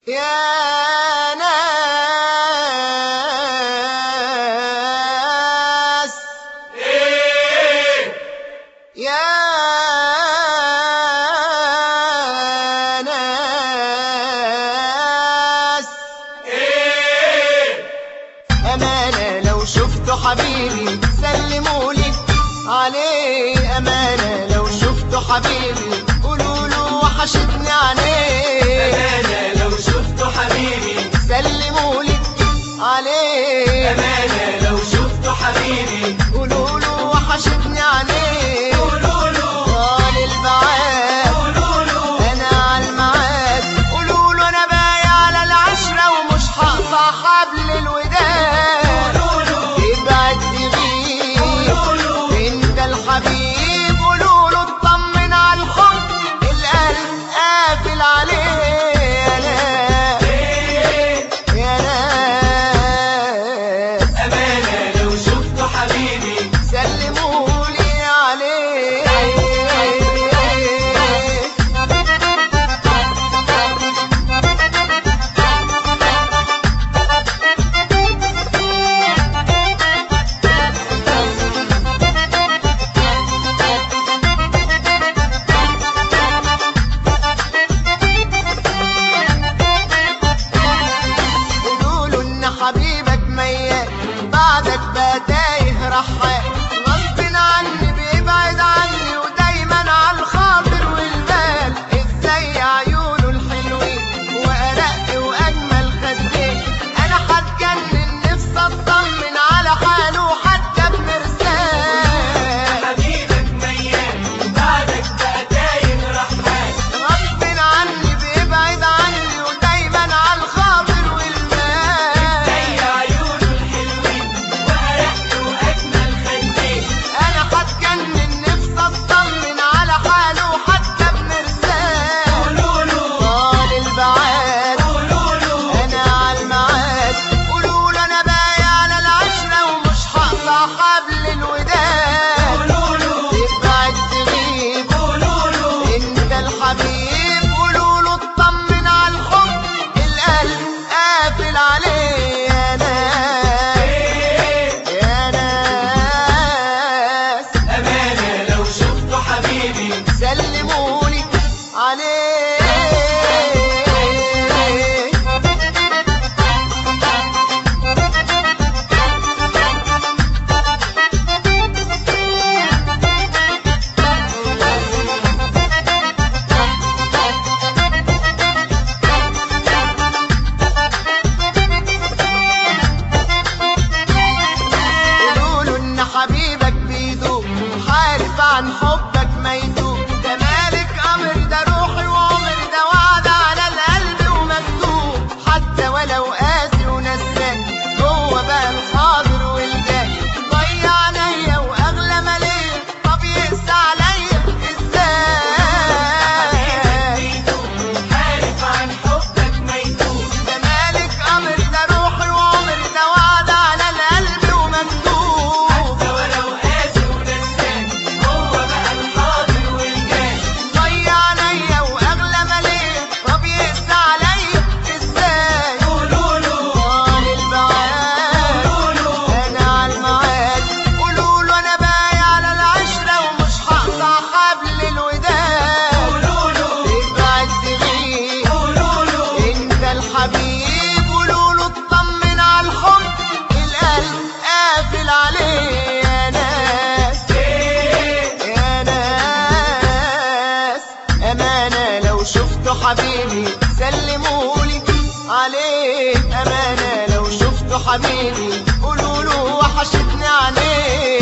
يا ناس يا ناس أمانة لو شفتوا حبيبي سلمولي عليه. أمانة لو شفتوا حبيبي قولوله وحشتني عليه. أمانة لو شفتوا حبيبي سلمولي عليه. أمانة لو شفتوا حبيبي قولوله وحشتني عليه. قولوله طال البعاد قولوله أنا عالمعاد. قولوله أنا باقي على العشرة ومش هقطع حبل الوداد. قولوله ابعد تغيب قولوله انت الحبيب. قولوله اطمن على الحب القلب قافل عليه. يا ناس يا ناس أمانة لو شفتوا حبيبي سلمولي عليه. قولوله ان حبيبك ميت بعدك بقى تايه رحال. غصب عني بيبعد عني ودايما على الخاطر والبال. ازاي عيونه الحلوين وارق واجمل خدين. انا هتجنن نفسي اطمن على حاله حتى بمرسال. حبيبك ميت بعدك بقى تايه رحال. غصب عني بيبعد عني ودايما على الخاطر والبال. زي عيونه الحلوين وأرق وأجمل خدين. انا هتجنن نفسي اطمن على حاله حتى بمرسال. قولوله طال البعاد قولوله انا عالمعاد. قولوله انا باقي على العشرة ومش هقطع حبل الوداد. قولوله ابعد تغيب قولوله انت الحبيب. قولوله اطمن على الحب القلب قافل عليه. يا ناس يا ناس أمانة لو شفتوا حبيبي سلمولي عليه. قولوله ان حبيبك بيدوب حارف عن حبك ما يدوب. ده مالك امر ده روحي وعمر ده وعد على القلب ومكتوب. حتى ولو قاسي ونساك هو بقى الحاضر والجاي. ضيع عليا واغلى ما ليا طب يقسى عليا ازاي. عارف عن حبك ما يدوب. ده مالك امر ده روحي وعمر ده وعد على القلب ومكتوب. حتى ولو قاسي ونساك هو بقى الحاضر والجاي. ضيع عليا واغلى ما ليا طب يقسى عليا ازاي. قولوله طال البعاد قولوله انا عالمعاد. قولوله انا باقي على العشرة ومش هقطع حبل الوداد. قولوله ابعد تغيب قولوله انت الحبيب. قولوله اطمن على الحب القلب قافل عليه. يا ناس يا ناس أمانة لو شفتوا حبيبي سلمولي عليه. أمانة لو شفتوا حبيبي قولوله وحشتني عليه.